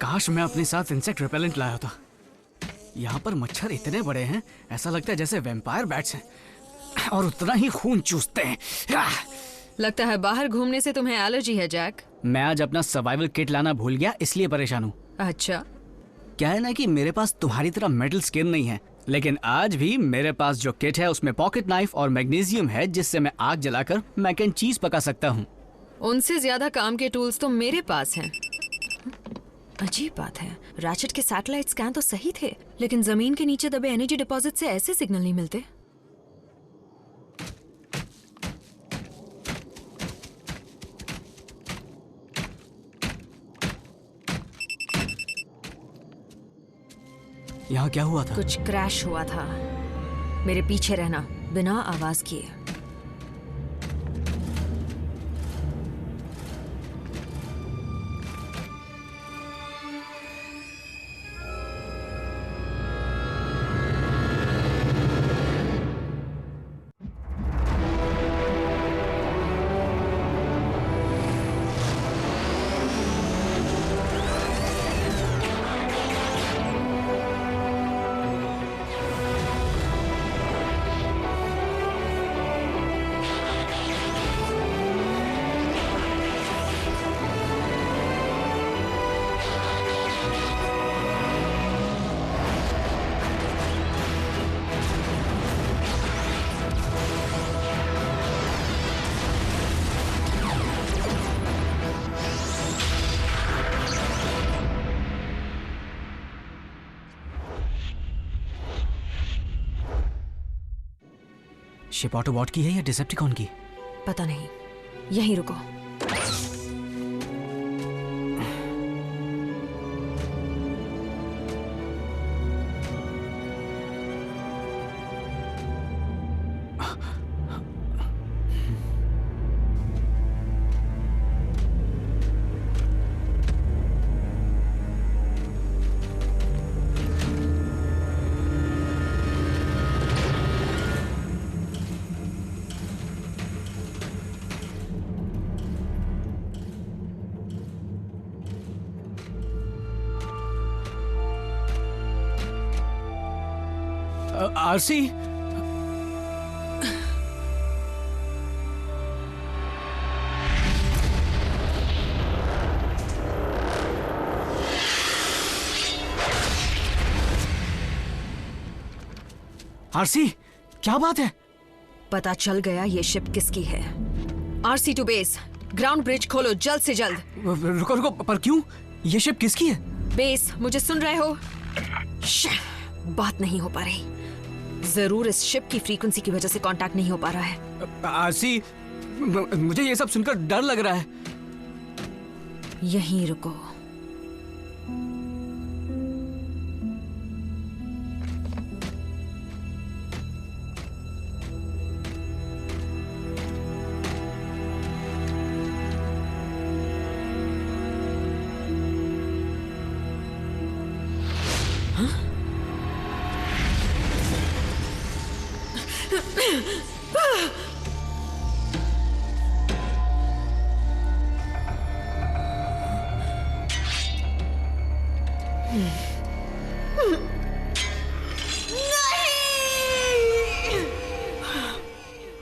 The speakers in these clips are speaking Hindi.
काश मैं अपने साथ इंसेक्ट रिपेलेंट लाया था। यहाँ पर मच्छर इतने बड़े हैं, ऐसा लगता है जैसे वैम्पायर बैट्स हैं और उतना ही खून चूसते हैं। लगता है बाहर घूमने से तुम्हें एलर्जी है जैक। मैं आज अपना सर्वाइवल किट लाना भूल गया, इसलिए परेशान हूँ। अच्छा, क्या है ना कि मेरे पास तुम्हारी तरह मेटल स्किन नहीं है, लेकिन आज भी मेरे पास जो किट है उसमें पॉकेट नाइफ और मैग्नीशियम है, जिससे मैं आग जलाकर मैक एंड चीज पका सकता हूँ। उनसे ज्यादा काम के टूल्स तो मेरे पास हैं। अजीब बात है, रैचेट के सैटेलाइट स्कैन तो सही थे, लेकिन जमीन के नीचे दबे एनर्जी डिपॉजिट से ऐसे सिग्नल नहीं मिलते। यहाँ क्या हुआ था? कुछ क्रैश हुआ था। मेरे पीछे रहना, बिना आवाज किए। शिप ऑटोबॉट की है या डिसेप्टिकॉन की? पता नहीं, यहीं रुको। आरसी, आरसी, क्या बात है? पता चल गया ये शिप किसकी है। RC to base, ground bridge खोलो जल्द से जल्द। रुको रुको, पर क्यों? ये शिप किसकी है? बेस, मुझे सुन रहे हो? बात नहीं हो पा रही। जरूर इस शिप की फ्रीक्वेंसी की वजह से कांटेक्ट नहीं हो पा रहा है। आरसी, मुझे ये सब सुनकर डर लग रहा है। यहीं रुको।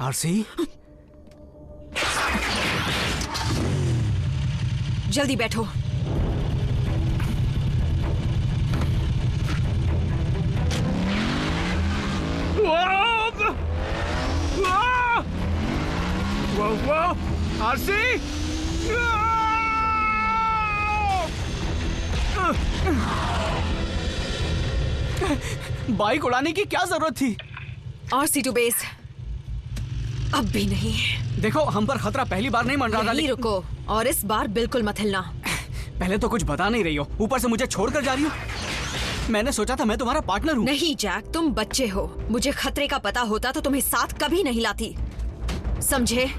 आरसी, जल्दी बैठो। आरसी, बाइक उड़ाने की क्या जरूरत थी? आरसी टू बेस, अब भी नहीं। देखो, हम पर खतरा पहली बार नहीं मंडरा रहा। यहीं रुको और इस बार बिल्कुल मत हिलना। पहले तो कुछ बता नहीं रही हो, ऊपर से मुझे छोड़कर जा रही हो। मैंने सोचा था मैं तुम्हारा पार्टनर हूँ। नहीं जैक, तुम बच्चे हो। मुझे खतरे का पता होता तो तुम्हें साथ कभी नहीं लाती, समझे?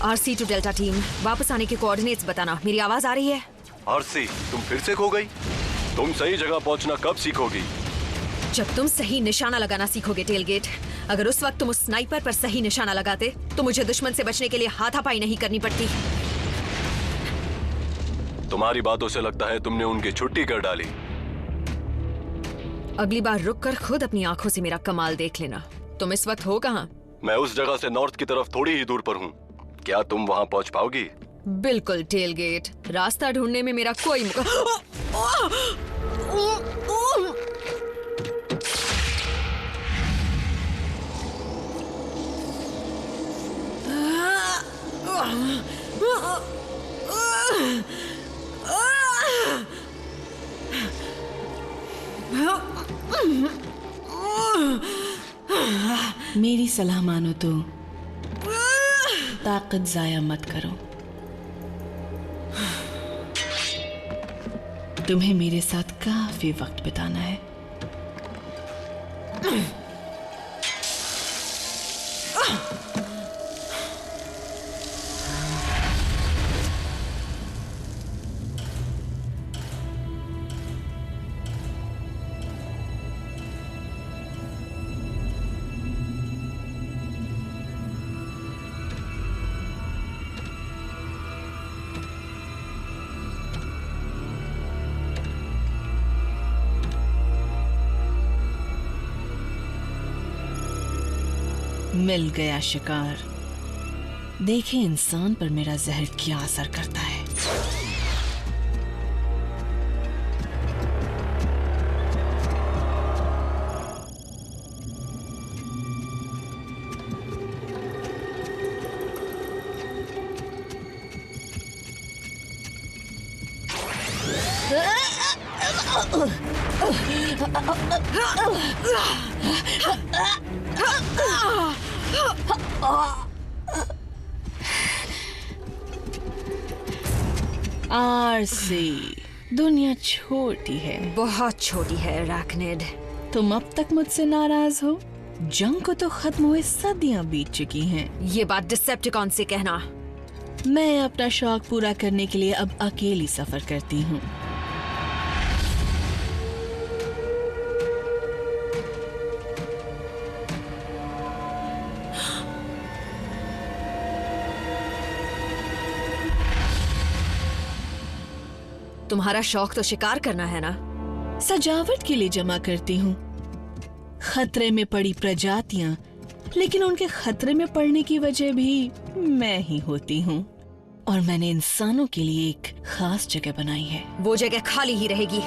RC टू डेल्टा टीम, वापस आने के कोऑर्डिनेट्स बताना। मेरी आवाज आ रही है? RC, तुम फिर से खो गई? तुम सही जगह पहुंचना कब सीखोगी? जब तुम सही निशाना लगाना सीखोगे टेलगेट। अगर उस वक्त तुम उस स्नाइपर पर सही निशाना लगाते तो मुझे दुश्मन से बचने के लिए हाथापाई नहीं करनी पड़ती। तुम्हारी बातों से लगता है तुमने उनकी छुट्टी कर डाली। अगली बार रुककर खुद अपनी आंखों से मेरा कमाल देख लेना। तुम इस वक्त हो कहाँ? मैं उस जगह से नॉर्थ की तरफ थोड़ी ही दूर पर हूँ। क्या तुम वहाँ पहुँच पाओगी? बिल्कुल टेलगेट, रास्ता ढूंढने में मेरा कोई मेरी सलाह मानो तो ताकत जाया मत करो। तुम्हें मेरे साथ काफी वक्त बिताना है। मिल गया शिकार। देखें इंसान पर मेरा जहर क्या असर करता है। आरसी, दुनिया छोटी है, बहुत छोटी है अराकनिड। तुम अब तक मुझसे नाराज हो? जंग को तो खत्म हुए सदियां बीत चुकी हैं। ये बात डिसेप्टिकॉन से कहना। मैं अपना शौक पूरा करने के लिए अब अकेली सफर करती हूँ। तुम्हारा शौक तो शिकार करना है ना? सजावट के लिए जमा करती हूँ। खतरे में पड़ी प्रजातियां, लेकिन उनके खतरे में पड़ने की वजह भी मैं ही होती हूँ। और मैंने इंसानों के लिए एक खास जगह बनाई है। वो जगह खाली ही रहेगी।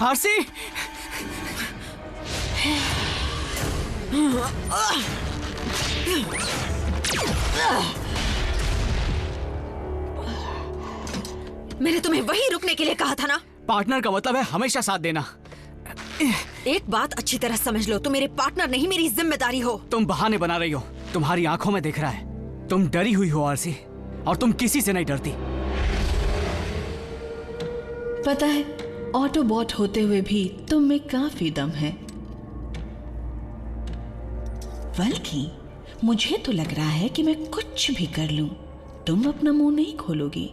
आरसी, मैंने तुम्हें वहीं रुकने के लिए कहा था ना। पार्टनर का मतलब है हमेशा साथ देना। एक बात अच्छी तरह समझ लो, तुम मेरे पार्टनर नहीं, मेरी जिम्मेदारी हो। तुम बहाने बना रही हो। तुम्हारी आंखों में दिख रहा है तुम डरी हुई हो आरसी, और तुम किसी से नहीं डरती। पता है, ऑटोबॉट होते हुए भी तुम में काफी दम है। बल्कि मुझे तो लग रहा है कि मैं कुछ भी कर लूं, तुम अपना मुंह नहीं खोलोगी।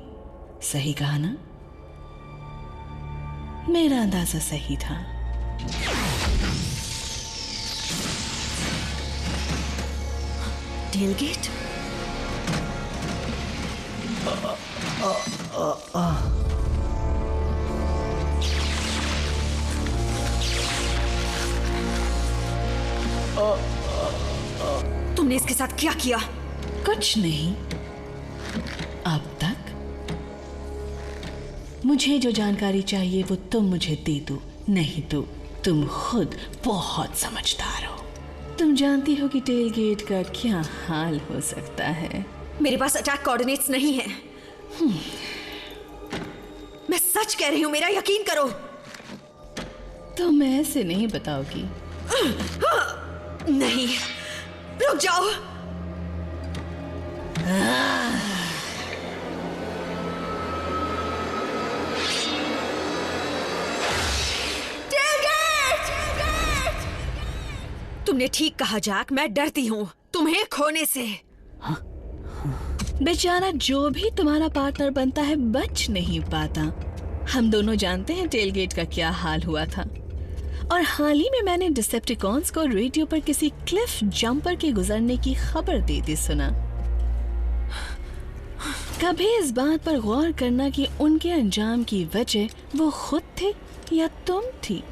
सही कहा ना? मेरा अंदाजा सही था। टेलगेट? तुमने इसके साथ क्या किया? कुछ नहीं, अब तक मुझे जो जानकारी चाहिए वो तुम मुझे दे दो, नहीं तो तुम खुद बहुत समझदार हो। तुम जानती हो कि टेलगेट का क्या हाल हो सकता है। मेरे पास अटैक कोऑर्डिनेट्स नहीं है। मैं सच कह रही हूँ, मेरा यकीन करो। तुम ऐसे नहीं बताओगी। नहीं, रुक जाओ। तुमने ठीक कहा जैक, मैं डरती हूँ तुम्हें खोने से। बेचारा जो भी तुम्हारा पार्टनर बनता है बच नहीं पाता। हम दोनों जानते हैं टेलगेट का क्या हाल हुआ था, और हाल ही में मैंने डिसेप्टिकॉन्स को रेडियो पर किसी क्लिफ जंपर के गुजरने की खबर देते सुना। कभी इस बात पर गौर करना कि उनके अंजाम की वजह वो खुद थे या तुम थी?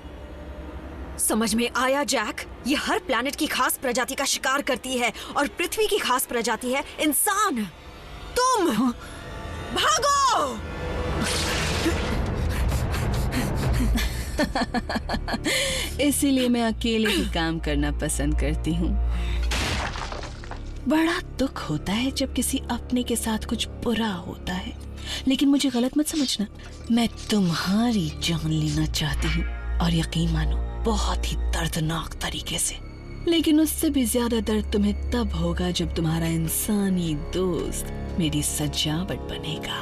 समझ में आया जैक, ये हर प्लैनेट की खास प्रजाति का शिकार करती है, और पृथ्वी की खास प्रजाति है इंसान। तुम भागो। इसीलिए मैं अकेले ही काम करना पसंद करती हूँ। बड़ा दुख होता है जब किसी अपने के साथ कुछ बुरा होता है, लेकिन मुझे गलत मत समझना, मैं तुम्हारी जान लेना चाहती हूँ, और यकीन मानो बहुत ही दर्दनाक तरीके से। लेकिन उससे भी ज्यादा दर्द तुम्हें तब होगा जब तुम्हारा इंसानी दोस्त मेरी सजावट बनेगा।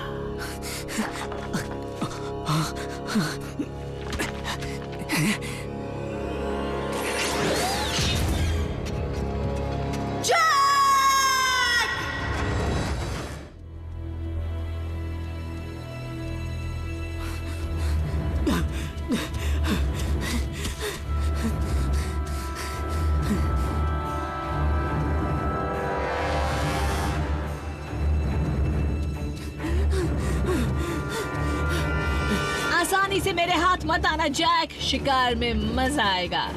आसानी से मेरे हाथ मत आना जैक, शिकार में मजा आएगा।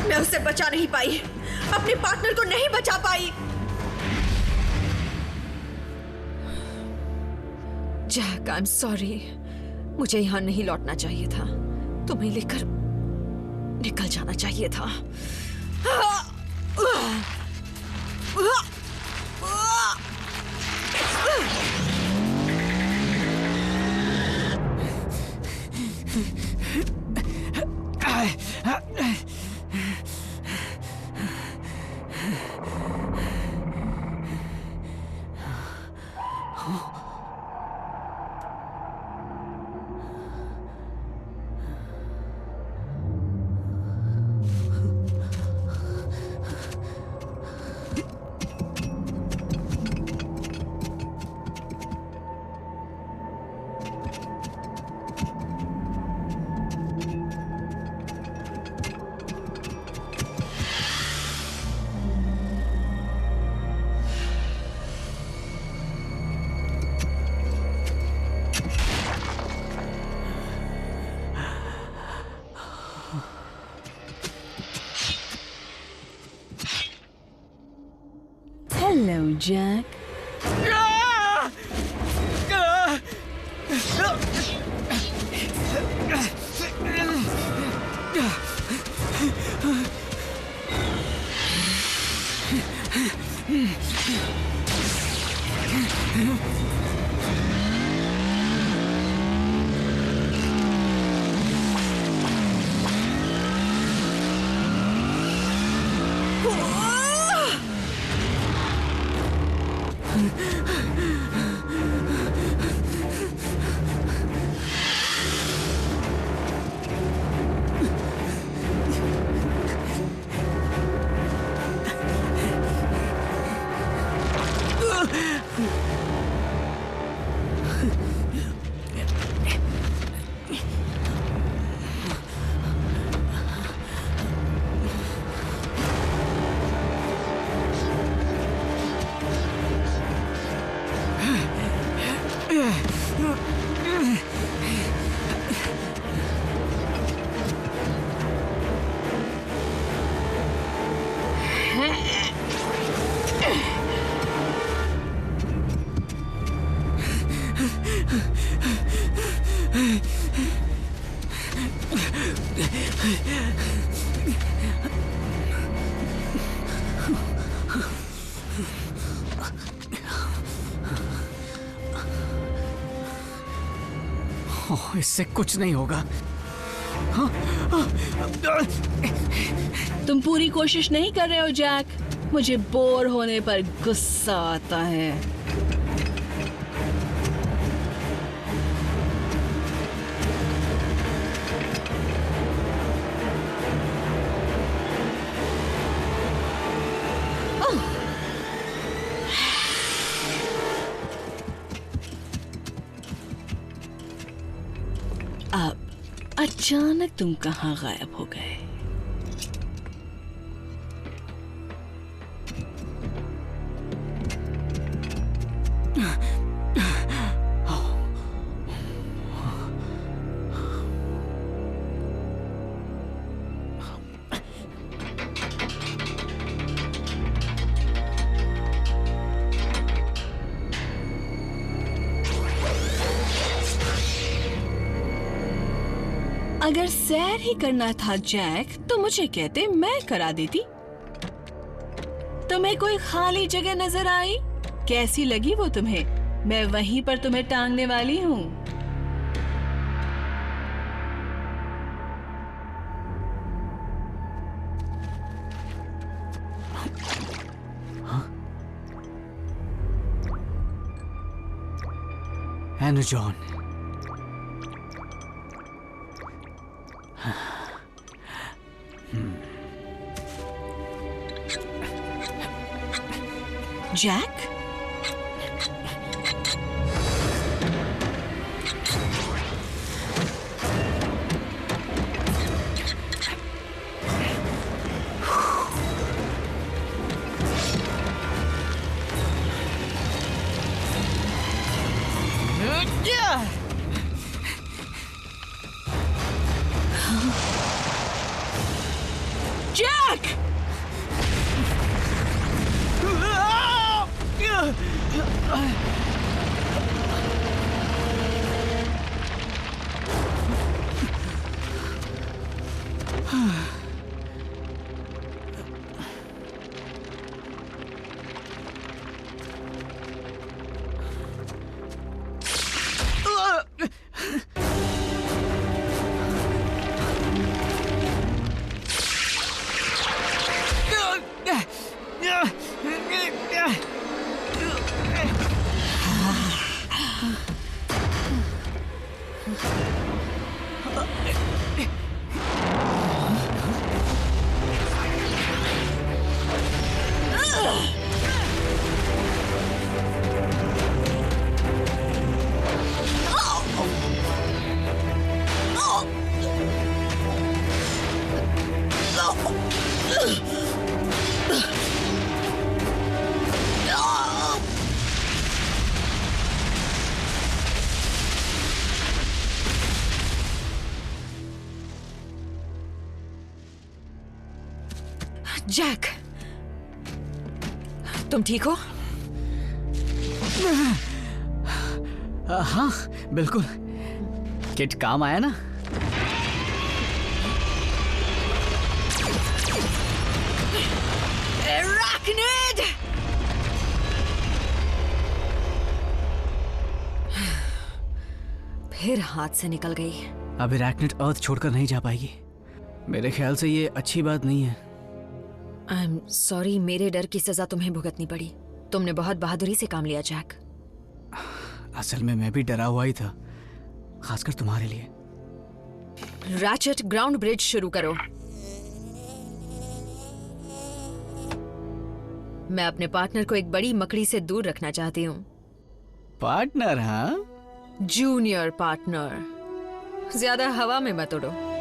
मैं उसे बचा नहीं पाई, अपने पार्टनर को नहीं बचा पाई। जैक, आई एम सॉरी, मुझे यहाँ नहीं लौटना चाहिए था, तुम्हें लेकर निकल जाना चाहिए था। Hello Jack. ओह, इससे कुछ नहीं होगा। तुम पूरी कोशिश नहीं कर रहे हो जैक। मुझे बोर होने पर गुस्सा आता है। अब अचानक तुम कहाँ गायब हो गए? अगर सैर ही करना था जैक, तो मुझे कहते, मैं करा देती। तुम्हें कोई खाली जगह नजर आई? कैसी लगी वो तुम्हें? मैं वहीं पर तुम्हें टांगने वाली हूँ। And John, Jack, Jack! Jack, तुम ठीक हो? हाँ बिल्कुल। किट काम आया ना? एराक्निड! फिर हाथ से निकल गई। अब एराक्निड अर्थ छोड़कर नहीं जा पाएगी। मेरे ख्याल से ये अच्छी बात नहीं है। आई एम सॉरी, मेरे डर की सजा तुम्हें भुगतनी पड़ी। तुमने बहुत बहादुरी से काम लिया जैक। असल में मैं भी डरा हुआ ही था, खासकर तुम्हारे लिए। रैचेट, ग्राउंड ब्रिज शुरू करो। मैं अपने पार्टनर को एक बड़ी मकड़ी से दूर रखना चाहती हूँ। पार्टनर? हाँ, जूनियर पार्टनर। ज्यादा हवा में मत उड़ो।